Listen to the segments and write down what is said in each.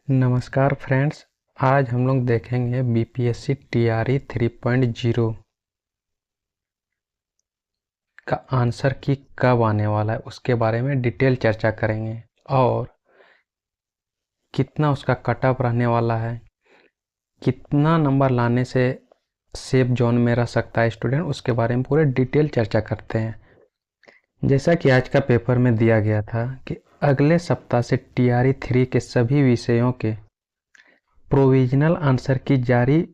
नमस्कार फ्रेंड्स, आज हम लोग देखेंगे बीपीएससी टीआरई 3.0 का आंसर की कब आने वाला है उसके बारे में डिटेल चर्चा करेंगे और कितना उसका कट ऑफ रहने वाला है, कितना नंबर लाने से सेफ जोन में रह सकता है स्टूडेंट, उसके बारे में पूरे डिटेल चर्चा करते हैं। जैसा कि आज का पेपर में दिया गया था कि अगले सप्ताह से टीआरई 3 के सभी विषयों के प्रोविजनल आंसर की जारी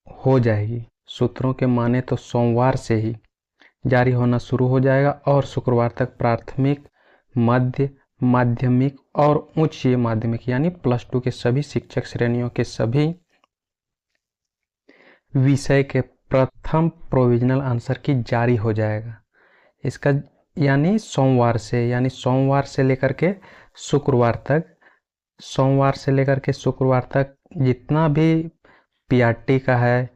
हो जाएगी। सूत्रों के माने तो सोमवार से ही जारी होना शुरू हो जाएगा और शुक्रवार तक प्राथमिक, मध्य माध्यमिक और उच्च माध्यमिक यानी +2 के सभी शिक्षक श्रेणियों के सभी विषय के प्रथम प्रोविजनल आंसर की जारी हो जाएगा। इसका यानी सोमवार से लेकर के शुक्रवार तक जितना भी पीआरटी का है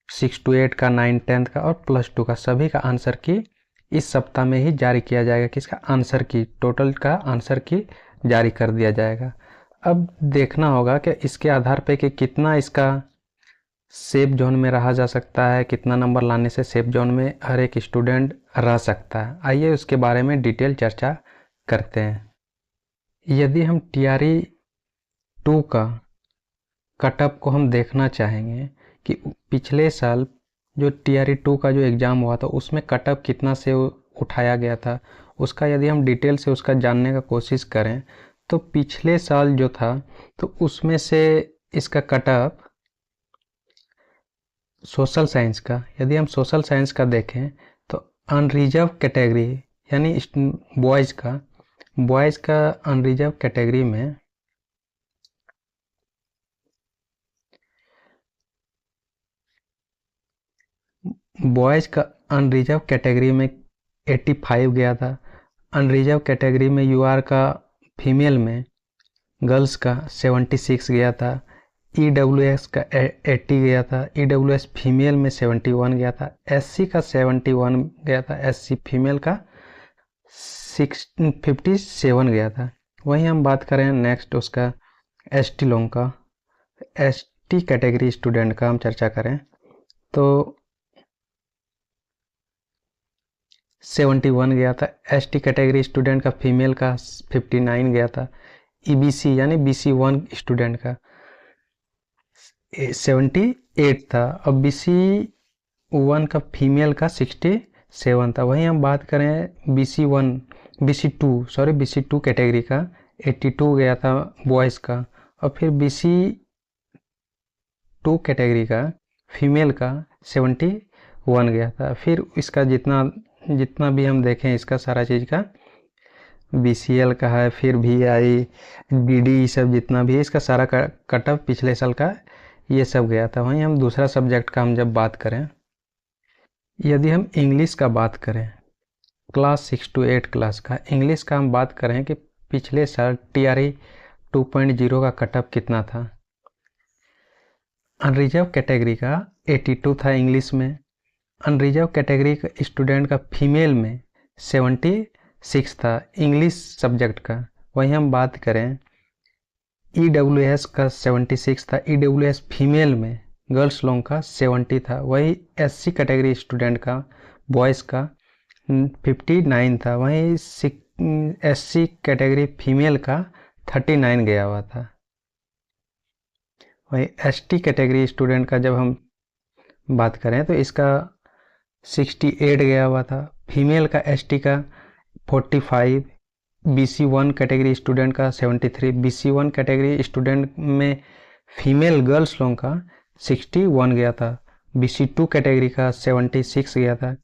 6 to 8 का, 9 10 का और +2 का सभी का आंसर की इस सप्ताह में ही जारी किया जाएगा। किसका आंसर की टोटल का आंसर की जारी कर दिया जाएगा। अब देखना होगा कि इसके आधार पे कि कितना इसका सेफ जोन में रहा जा सकता है, कितना नंबर लाने से सेफ जोन में हर एक स्टूडेंट रह सकता है। आइए उसके बारे में डिटेल चर्चा करते हैं। यदि हम टीआरई 2 का कटअप को हम देखना चाहेंगे कि पिछले साल जो टीआरई 2 का जो एग्ज़ाम हुआ था उसमें कटअप कितना से उठाया गया था, उसका यदि हम डिटेल से उसका जानने का कोशिश करें तो पिछले साल जो था तो उसमें से इसका कटअप सोशल साइंस का, यदि हम सोशल साइंस का देखें तो अनरिजर्व कैटेगरी यानी बॉयज़ का अनरिजर्व कैटेगरी में बॉयज़ का अनरिजर्व कैटेगरी में 85 गया था। अनरिजर्व कैटेगरी में यूआर का फीमेल में गर्ल्स का 76 गया था। ईडब्ल्यूएस का 80 गया था। ईडब्ल्यूएस फीमेल में 71 गया था। एससी का 71 गया था। एससी फीमेल का 57 गया था। वहीं हम बात करें नेक्स्ट उसका एसटी लोग का, एसटी कैटेगरी स्टूडेंट का हम चर्चा करें तो 71 गया था। एसटी कैटेगरी स्टूडेंट का फीमेल का 59 गया था। ईबीसी यानी BC1 स्टूडेंट का 78 था और BC1 का फीमेल का 67 था। वहीं हम बात करें BC2 कैटेगरी का 82 गया था बॉयज़ का और फिर BC2 कैटेगरी का फीमेल का 71 गया था। फिर इसका जितना भी हम देखें इसका सारा चीज़ का BCL का है, फिर VI DD सब जितना भी है इसका सारा कटअप पिछले साल का ये सब गया था। वहीं हम दूसरा सब्जेक्ट का हम जब बात करें, यदि हम इंग्लिश का बात करें क्लास 6 to 8 क्लास का इंग्लिश का हम बात करें कि पिछले साल टीआरई 2.0 का कटअप कितना था। अनरिजर्व कैटेगरी का 82 था इंग्लिश में। अनरिजर्व कैटेगरी का स्टूडेंट का फीमेल में 76 था इंग्लिश सब्जेक्ट का। वहीं हम बात करें ईडब्ल्यूएस का 76 था। ईडब्ल्यूएस फीमेल में गर्ल्स लोगों का 70 था। वही एससी कैटेगरी स्टूडेंट का बॉयज़ का 59 था। वहीं एससी कैटेगरी फीमेल का 39 गया हुआ था। वही एसटी कैटेगरी स्टूडेंट का जब हम बात करें तो इसका 68 गया हुआ था। फीमेल का एसटी का 45, BC1 कैटेगरी स्टूडेंट का 73, BC1 कैटेगरी स्टूडेंट में फीमेल गर्ल्स लोगों का 61 गया था। BC2 कैटेगरी का 76 गया था।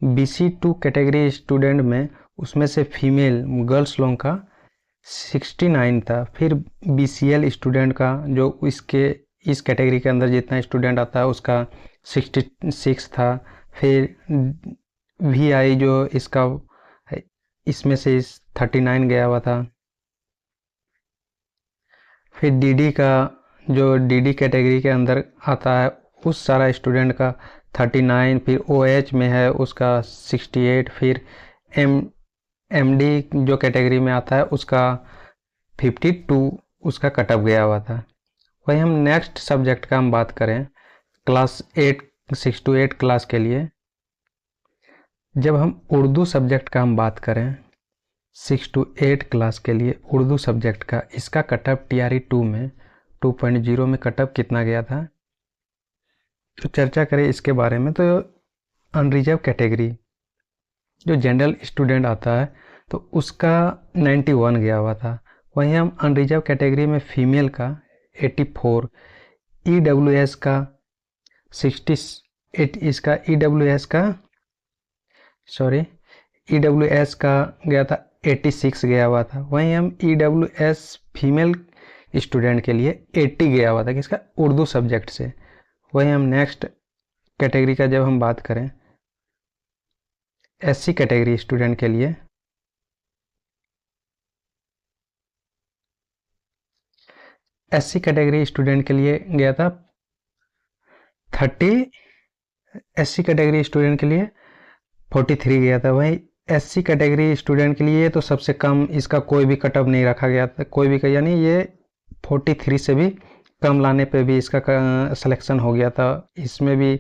BC2 कैटेगरी स्टूडेंट में उसमें से फीमेल गर्ल्स लोगों का 69 था। फिर BCL स्टूडेंट का जो इस कैटेगरी के अंदर जितना स्टूडेंट आता है उसका 66 था। फिर VI जो इसमें से 39 गया हुआ था। फिर DD का जो DD कैटेगरी के अंदर आता है उस सारा स्टूडेंट का 39। फिर OH में है उसका 68। फिर MD जो कैटेगरी में आता है उसका 52 उसका कटअप गया हुआ था। वही हम नेक्स्ट सब्जेक्ट का हम बात करें क्लास 8 6 to 8 क्लास के लिए, जब हम उर्दू सब्जेक्ट का हम बात करें 6 to 8 क्लास के लिए उर्दू सब्जेक्ट का, इसका कटअप TRE 2 में 2.0 में कटअप कितना गया था, तो चर्चा करें इसके बारे में। तो अनरिजर्व कैटेगरी जो जनरल स्टूडेंट आता है तो उसका 91 गया हुआ था। वहीं हम अनरिजर्व कैटेगरी में फीमेल का 84, EWS का 68, इसका EWS का गया था 86 गया हुआ था। वहीं हम EWS फीमेल स्टूडेंट के लिए 80 गया हुआ था किसका, उर्दू सब्जेक्ट से। वहीं हम नेक्स्ट कैटेगरी का जब हम बात करें SC कैटेगरी स्टूडेंट के लिए, SC कैटेगरी स्टूडेंट के लिए गया था 30, SC कैटेगरी स्टूडेंट के लिए 43 गया था। वहीं SC कैटेगरी स्टूडेंट के लिए तो सबसे कम, इसका कोई भी कटअप नहीं रखा गया था, कोई भी, यानी ये 43 से भी कम लाने पे भी इसका सिलेक्शन हो गया था। इसमें भी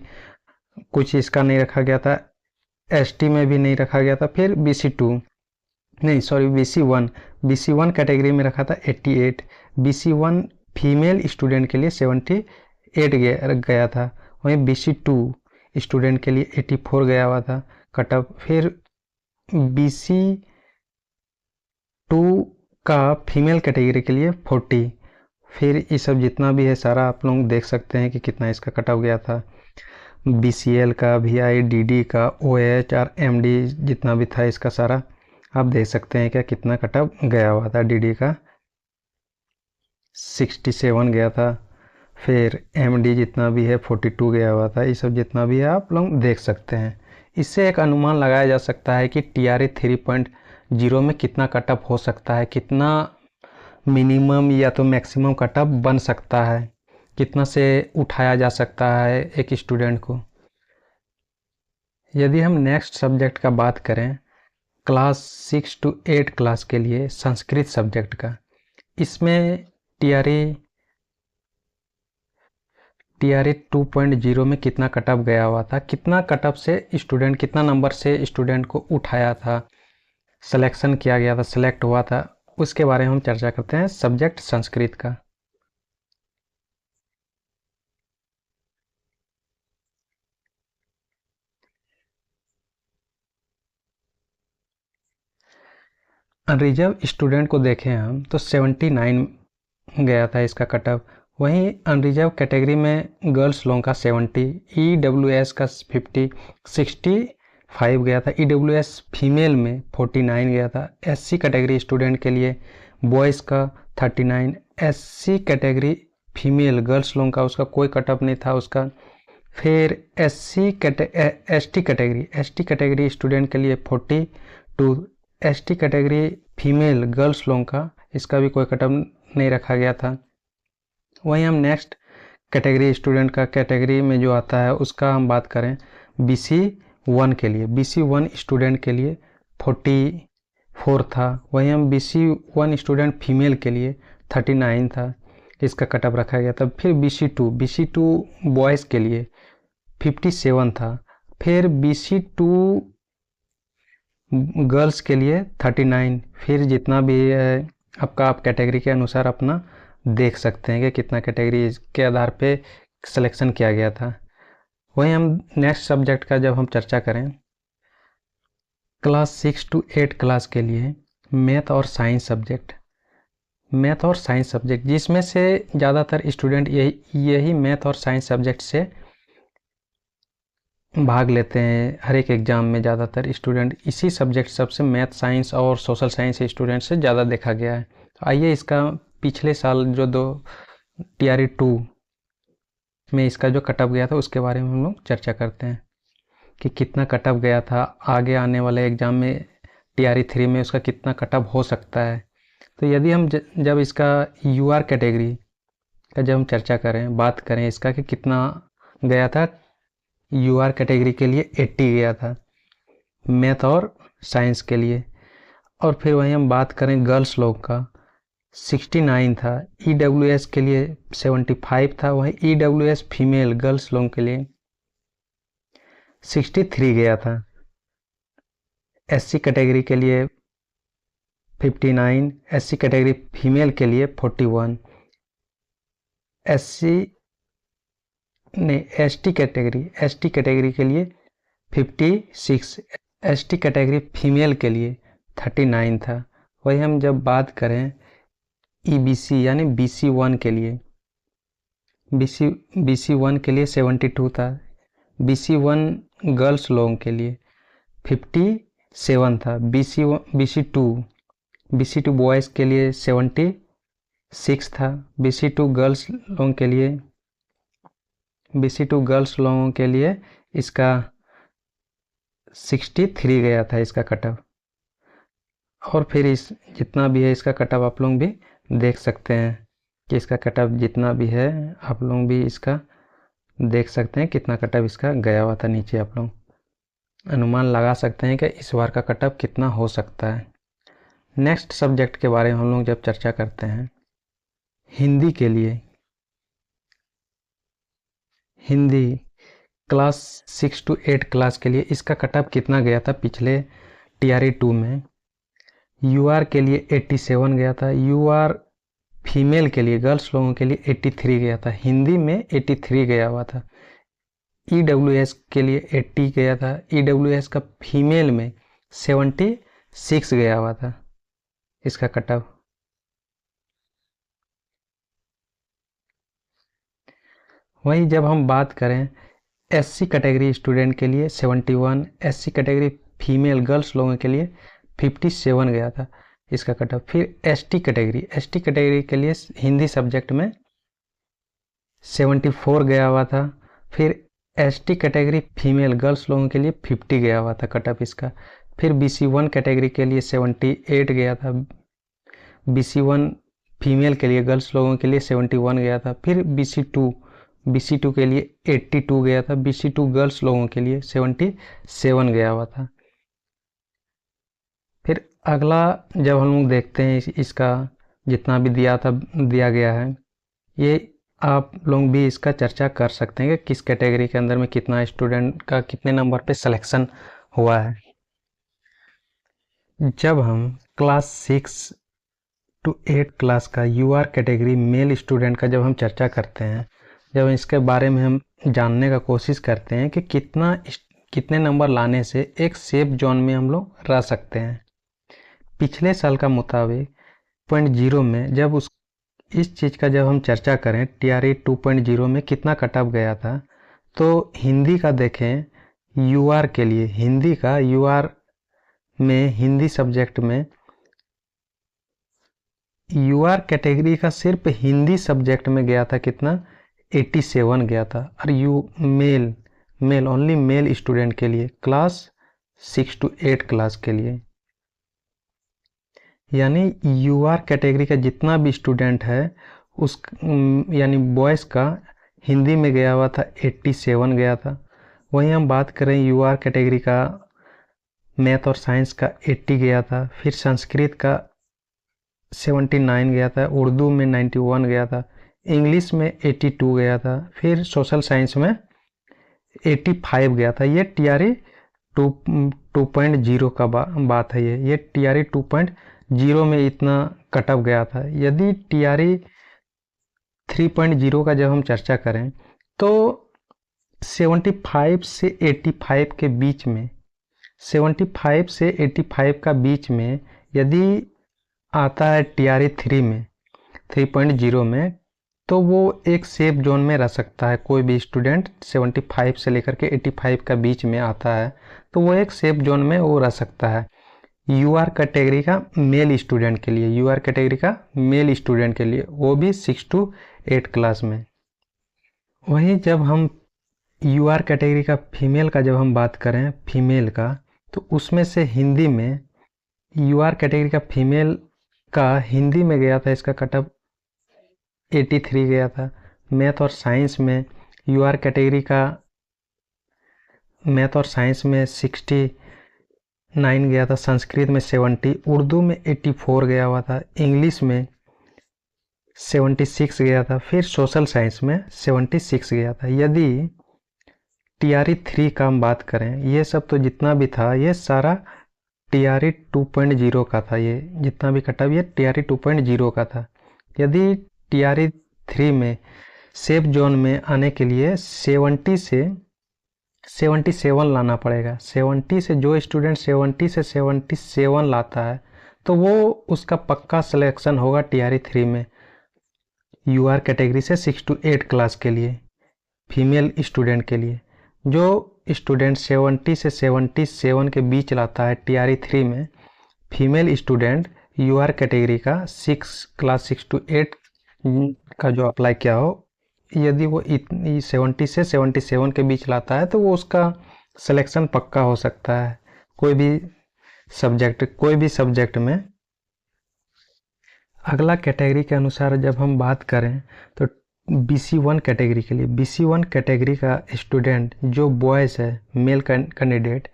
कुछ इसका नहीं रखा गया था, ST में भी नहीं रखा गया था। फिर BC1 कैटेगरी में रखा था 88, BC1 फीमेल स्टूडेंट के लिए 78 गया था। वहीं BC2 स्टूडेंट के लिए 84 गया हुआ था कटअप। फिर BC2 का फीमेल कैटेगरी के लिए 40। फिर ये सब जितना भी है सारा आप लोग देख सकते हैं कि कितना इसका कटअप गया था। BCL का, VI, DD का, OH और MD जितना भी था इसका सारा आप देख सकते हैं क्या कितना कटअप गया हुआ था। DD का 67 गया था। फिर MD जितना भी है 42 गया हुआ था। ये सब जितना भी है आप लोग देख सकते हैं। इससे एक अनुमान लगाया जा सकता है कि TRE 3.0 में कितना कटअप हो सकता है, कितना मिनिमम या तो मैक्सिमम कटअप बन सकता है, कितना से उठाया जा सकता है एक स्टूडेंट को। यदि हम नेक्स्ट सब्जेक्ट का बात करें क्लास 6 to 8 क्लास के लिए संस्कृत सब्जेक्ट का, इसमें TRE 2.0 में कितना कटअप गया हुआ था, कितना कटअप से स्टूडेंट, कितना नंबर से स्टूडेंट को उठाया था, सिलेक्शन किया गया था, सेलेक्ट हुआ था, उसके बारे में हम चर्चा करते हैं सब्जेक्ट संस्कृत का। अनरिजर्व स्टूडेंट को देखें हम तो 79 गया था इसका कटअप। वहीं अनरिजर्व कैटेगरी में गर्ल्स लोगों का 70, EWS का 50, 65 गया था। EWS फीमेल में 49 गया था। SC कैटेगरी स्टूडेंट के लिए बॉयज़ का 39, SC कैटेगरी फीमेल गर्ल्स लोगों का उसका कोई कटअप नहीं था उसका। फिर ST कैटेगरी स्टूडेंट के लिए 42, ST कैटेगरी फीमेल गर्ल्स लोगों का इसका भी कोई कटअप नहीं रखा गया था। वहीं हम नेक्स्ट कैटेगरी स्टूडेंट का कैटेगरी में जो आता है उसका हम बात करें BC1 के लिए, BC1 स्टूडेंट के लिए 44 था। वहीं हम BC1 स्टूडेंट फीमेल के लिए 39 था, इसका कटअप रखा गया था। फिर BC2 बॉयज़ के लिए 57 था। फिर BC2 गर्ल्स के लिए 39। फिर जितना भी है आपका, आप कैटेगरी के अनुसार अपना देख सकते हैं कि कितना कैटेगरी के आधार पे सिलेक्शन किया गया था। वहीं हम नेक्स्ट सब्जेक्ट का जब हम चर्चा करें क्लास 6 to 8 क्लास के लिए मैथ और साइंस सब्जेक्ट, जिसमें से ज़्यादातर स्टूडेंट यही मैथ और साइंस सब्जेक्ट से भाग लेते हैं हर एक एग्ज़ाम में। ज़्यादातर स्टूडेंट इसी सब्जेक्ट सबसे मैथ, साइंस और सोशल साइंस स्टूडेंट से ज़्यादा देखा गया है। तो आइए इसका पिछले साल जो TRE 2 में इसका जो कटअप गया था उसके बारे में हम लोग चर्चा करते हैं कि कितना कटअप गया था, आगे आने वाले एग्ज़ाम में TRE 3 में उसका कितना कटअप हो सकता है। तो यदि हम जब इसका UR कैटेगरी का जब हम चर्चा करें, बात करें इसका कि कितना गया था, UR कैटेगरी के लिए 80 गया था मैथ और साइंस के लिए। और फिर वहीं हम बात करें गर्ल्स लोग का 69 था। EWS के लिए 75 था। वहीं EWS फीमेल गर्ल्स लोगों के लिए 63 गया था। SC कैटेगरी के लिए 59, SC कैटेगरी फीमेल के लिए 41, ST कैटेगरी के लिए 56, ST कैटेगरी फीमेल के लिए 39 था। वही हम जब बात करें EBC यानी BC1 के लिए, BC1 के लिए 72 था। BC1 गर्ल्स लोगों के लिए 57 था। BC2 बॉयज़ के लिए 76 था। BC2 गर्ल्स लोगों के लिए इसका 63 गया था इसका कटअप। और फिर इस जितना भी है इसका कटअप आप लोग भी देख सकते हैं कि इसका कटअप जितना भी है आप लोग भी इसका देख सकते हैं कितना कटअप इसका गया हुआ था। नीचे आप लोग अनुमान लगा सकते हैं कि इस बार का कटअप कितना हो सकता है। नेक्स्ट सब्जेक्ट के बारे में हम लोग जब चर्चा करते हैं, हिंदी के लिए, हिंदी क्लास 6 to 8 क्लास के लिए इसका कटअप कितना गया था पिछले TRE 2 में। UR के लिए 87 गया था। UR फीमेल के लिए गर्ल्स लोगों के लिए 83 गया था। हिंदी में 83 गया हुआ था। EWS के लिए 80 गया था। EWS का फीमेल में 76 गया हुआ था इसका कटअप। वहीं जब हम बात करें SC कैटेगरी स्टूडेंट के लिए 71, SC कैटेगरी फीमेल गर्ल्स लोगों के लिए 57 गया था इसका कटअप। फिर ST कैटेगरी के लिए हिंदी सब्जेक्ट में 74 गया हुआ था। फिर ST कैटेगरी फीमेल गर्ल्स लोगों के लिए 50 गया हुआ था कटअप इसका। फिर BC1 कैटेगरी के लिए 78 गया था। BC1 फीमेल के लिए गर्ल्स लोगों के लिए 71 गया था। फिर BC2 के लिए 82 गया था। BC2 गर्ल्स लोगों के लिए 77 गया हुआ था। फिर अगला जब हम लोग देखते हैं इसका जितना भी दिया गया है, ये आप लोग भी इसका चर्चा कर सकते हैं कि किस कैटेगरी के अंदर में कितना स्टूडेंट का कितने नंबर पे सिलेक्शन हुआ है। जब हम क्लास 6 to 8 क्लास का UR कैटेगरी मेल स्टूडेंट का जब हम चर्चा करते हैं, जब इसके बारे में हम जानने का कोशिश करते हैं कि कितने नंबर लाने से एक सेफ जोन में हम लोग रह सकते हैं। पिछले साल का मुताबिक 0.0 में जब इस चीज़ का जब हम चर्चा करें TRE 2.0 में कितना कटअप गया था, तो हिंदी का देखें UR के लिए, हिंदी का UR में हिंदी सब्जेक्ट में UR कैटेगरी का सिर्फ हिंदी सब्जेक्ट में गया था कितना, 87 गया था। और मेल ओनली मेल स्टूडेंट के लिए क्लास 6 to 8 क्लास के लिए, यानी UR कैटेगरी का जितना भी स्टूडेंट है उस यानी बॉयज़ का हिंदी में गया हुआ था 87 गया था। वहीं हम बात करें UR कैटेगरी का मैथ और साइंस का 80 गया था। फिर संस्कृत का 79 गया था। उर्दू में 91 गया था। इंग्लिश में 82 गया था। फिर सोशल साइंस में 85 गया था। ये TRE 2.0 का बात है। ये TRE 2.0 में इतना कटअप गया था। यदि TRE 3.0 का जब हम चर्चा करें तो 75 से 85 के बीच में, 75 से 85 का बीच में यदि आता है TRE 3.0 में, तो वो एक सेफ जोन में रह सकता है। कोई भी स्टूडेंट 75 से लेकर के 85 का बीच में आता है तो वो एक सेफ जोन में वो रह सकता है। UR कैटेगरी का मेल स्टूडेंट के लिए, UR कैटेगरी का मेल स्टूडेंट के लिए, वो भी 6 to 8 क्लास में। वहीं जब हम UR कैटेगरी का फीमेल का जब हम बात करें फीमेल का, तो उसमें से हिंदी में UR कैटेगरी का फीमेल का हिंदी में गया था इसका कटअप 83 गया था। मैथ और साइंस में UR कैटेगरी का मैथ और साइंस में 69 गया था। संस्कृत में 70, उर्दू में 84 गया हुआ था। इंग्लिश में 76 गया था, फिर सोशल साइंस में 76 गया था। यदि टीआरई 3 का हम बात करें, ये सब तो जितना भी था ये सारा टीआरई 2.0 का था। ये जितना भी कटा ये टीआरई 2.0 का था। यदि टीआरई 3 में सेफ जोन में आने के लिए 70 से 77 लाना पड़ेगा। 70 से जो स्टूडेंट 70 से 77 लाता है तो वो उसका पक्का सिलेक्शन होगा टीआरई 3 में यूआर कैटेगरी से 6 to 8 क्लास के लिए, फीमेल स्टूडेंट के लिए। जो स्टूडेंट 70 से 77 के बीच लाता है टीआरई 3 में, फीमेल स्टूडेंट यूआर कैटेगरी का क्लास 6 to 8 का जो अप्लाई किया हो, यदि वो 70 से 77 के बीच लाता है तो वो उसका सिलेक्शन पक्का हो सकता है कोई भी सब्जेक्ट में। अगला कैटेगरी के अनुसार जब हम बात करें तो BC1 कैटेगरी के लिए, BC1 कैटेगरी का स्टूडेंट जो बॉयज़ है, मेल कैंडिडेट,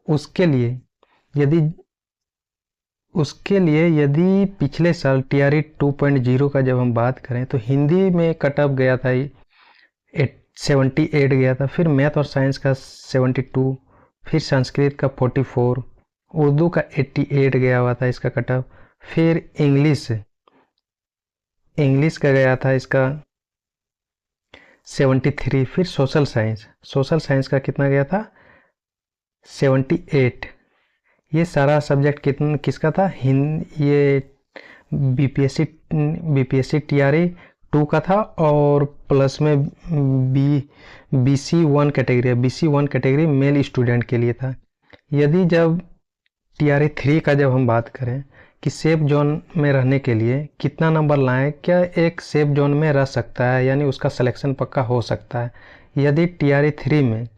उसके लिए यदि पिछले साल टीआरई 2.0 का जब हम बात करें तो हिंदी में कट ऑफ गया था 78 गया था, फिर मैथ और साइंस का 72, फिर संस्कृत का 44, उर्दू का 88 गया हुआ था इसका कट ऑफ, फिर इंग्लिश का गया था इसका 73, फिर सोशल साइंस का कितना गया था 78। ये सारा सब्जेक्ट किसका था? ये बीपीएससी टीआरई 2 का था और प्लस में BC1 कैटेगरी मेल स्टूडेंट के लिए था। यदि जब टीआरई 3 का जब हम बात करें कि सेफ जोन में रहने के लिए कितना नंबर लाएं, क्या एक सेफ जोन में रह सकता है, यानी उसका सिलेक्शन पक्का हो सकता है। यदि टीआरई 3 में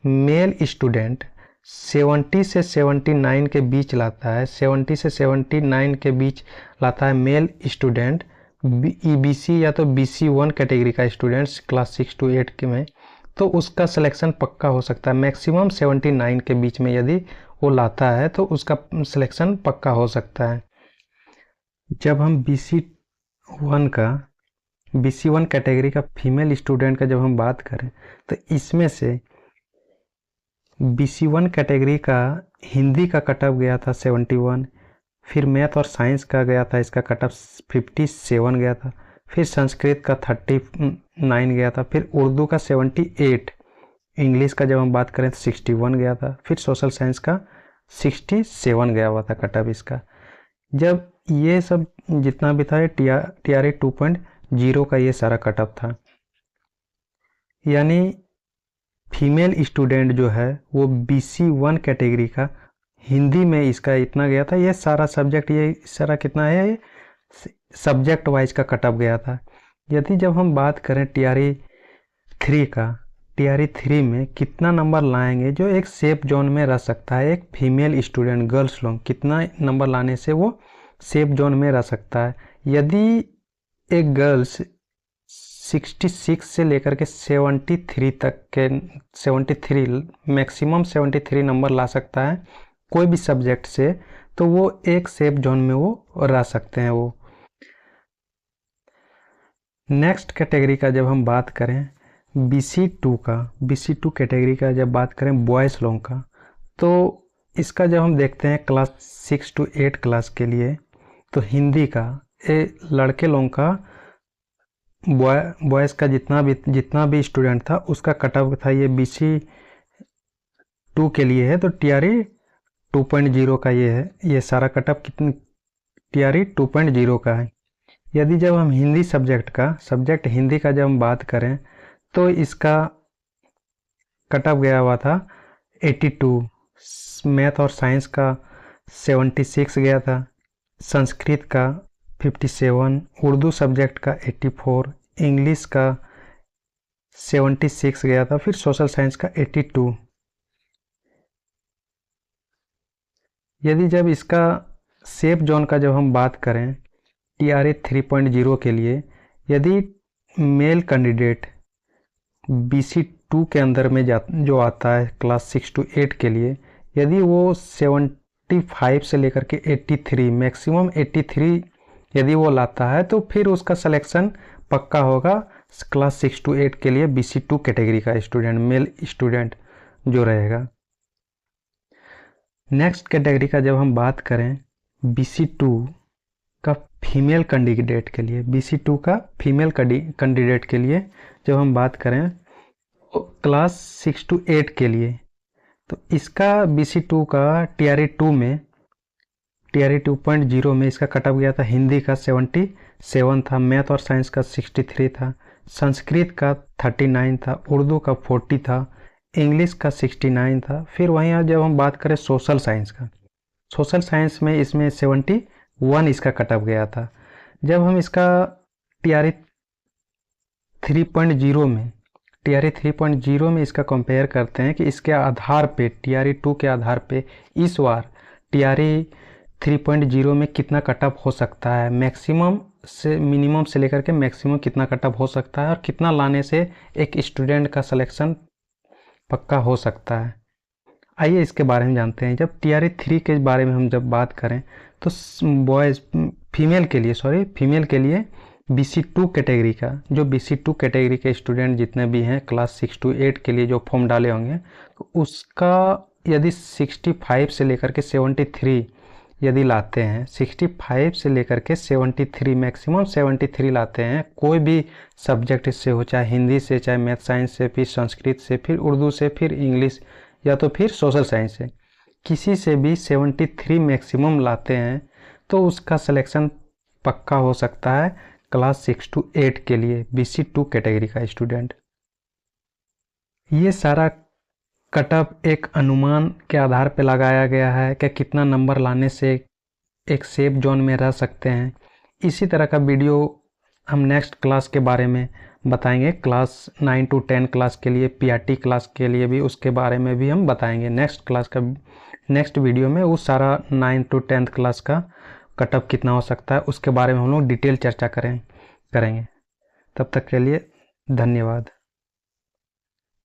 मेल स्टूडेंट 70 से 79 के बीच लाता है, 70 से 79 के बीच लाता है मेल स्टूडेंट ईबीसी या तो BC1 कैटेगरी का स्टूडेंट्स क्लास 6 to 8 के में, तो उसका सिलेक्शन पक्का हो सकता है। मैक्सिमम 79 के बीच में यदि वो लाता है तो उसका सिलेक्शन पक्का हो सकता है। जब हम BC1 कैटेगरी का फीमेल स्टूडेंट का जब हम बात करें तो इसमें से BC1 कैटेगरी का हिंदी का कट ऑफ गया था 71, फिर मैथ और साइंस का गया था इसका कट ऑफ 57 गया था, फिर संस्कृत का 39 गया था, फिर उर्दू का 78, इंग्लिश का जब हम बात करें तो 61 गया था, फिर सोशल साइंस का 67 गया हुआ था कट ऑफ इसका। जब ये सब जितना भी था टीआरई 2.0 का ये सारा कट ऑफ था, यानी फीमेल स्टूडेंट जो है वो BC1 कैटेगरी का हिंदी में इसका इतना गया था। ये सारा सब्जेक्ट ये सारा कितना है, ये सब्जेक्ट वाइज का कट ऑफ गया था। यदि जब हम बात करें टीआरई 3 का, टीआरई 3 में कितना नंबर लाएंगे जो एक सेफ जोन में रह सकता है, एक फीमेल स्टूडेंट गर्ल्स लोग कितना नंबर लाने से वो सेफ जोन में रह सकता है। यदि एक गर्ल्स 66 से लेकर के 73 तक के 73 मैक्सिमम 73 नंबर ला सकता है कोई भी सब्जेक्ट से, तो वो एक सेफ जोन में वो रह सकते हैं वो। नेक्स्ट कैटेगरी का जब हम बात करें BC2 कैटेगरी का जब बात करें बॉयज़ लोगों का, तो इसका जब हम देखते हैं क्लास 6 to 8 क्लास के लिए, तो हिंदी का लड़के लोगों का बॉयज़ का जितना भी स्टूडेंट था उसका कट ऑफ था ये BC2 के लिए है, तो टीआरई 2.0 का ये है। ये सारा कट ऑफ टीआरई 2.0 का है। यदि जब हम हिंदी सब्जेक्ट हिंदी का जब हम बात करें तो इसका कट ऑफ गया हुआ था 82, मैथ और साइंस का 76 गया था, संस्कृत का 57, उर्दू सब्जेक्ट का 84, इंग्लिश का 76 गया था, फिर सोशल साइंस का 82। यदि जब इसका सेफ जोन का जब हम बात करें टीआरई 3.0 के लिए, यदि मेल कैंडिडेट BC2 के अंदर में जो आता है क्लास 6 to 8 के लिए, यदि वो 75 से लेकर के 83 मैक्सिमम 83 यदि वो लाता है तो फिर उसका सिलेक्शन पक्का होगा क्लास 6 to 8 के लिए BC2 कैटेगरी का स्टूडेंट, मेल स्टूडेंट जो रहेगा। नेक्स्ट कैटेगरी का जब हम बात करें BC2 का फीमेल कैंडिडेट के लिए, BC2 का फीमेल कैंडिडेट के लिए जब हम बात करें क्लास 6 to 8 के लिए, तो इसका BC2 का TRE 2 में, TRE 2.0 में इसका कट ऑफ गया था। हिंदी का 77 था, मैथ और साइंस का 63 था, संस्कृत का 39 था, उर्दू का 40 था, इंग्लिश का 69 था। फिर वहीं जब हम बात करें सोशल साइंस का, सोशल साइंस में इसमें 71 इसका कट ऑफ गया था। जब हम इसका TRE 3.0 में, TRE 3.0 में इसका कंपेयर करते हैं कि इसके आधार पे, TRE 2 के आधार पे इस बार TRE 3.0 में कितना कट ऑफ हो सकता है, मैक्सिमम से मिनिमम से लेकर के मैक्सिमम कितना कट ऑफ हो सकता है और कितना लाने से एक स्टूडेंट का सिलेक्शन पक्का हो सकता है। आइए इसके बारे में जानते हैं। जब TRE 3 के बारे में हम जब बात करें तो फीमेल के लिए BC2 कैटेगरी का, जो BC2 कैटेगरी के स्टूडेंट जितने भी हैं क्लास 6 to 8 के लिए जो फॉर्म डाले होंगे, तो उसका यदि 65 से लेकर के 73 यदि लाते हैं, 65 से लेकर के 73, मैक्सिमम 73 लाते हैं, कोई भी सब्जेक्ट से हो, चाहे हिंदी से, चाहे मैथ साइंस से, फिर संस्कृत से, फिर उर्दू से, फिर इंग्लिश या तो फिर सोशल साइंस से, किसी से भी 73 मैक्सिमम लाते हैं तो उसका सिलेक्शन पक्का हो सकता है क्लास 6 to 8 के लिए BC2 कैटेगरी का स्टूडेंट। ये सारा कट ऑफ एक अनुमान के आधार पर लगाया गया है कि कितना नंबर लाने से एक सेफ जोन में रह सकते हैं। इसी तरह का वीडियो हम नेक्स्ट क्लास के बारे में बताएंगे, क्लास 9 to 10 क्लास के लिए, PRT क्लास के लिए भी, उसके बारे में भी हम बताएंगे नेक्स्ट वीडियो में। उस सारा 9 to 10 क्लास का कट ऑफ कितना हो सकता है उसके बारे में हम लोग डिटेल चर्चा करेंगे। तब तक के लिए धन्यवाद।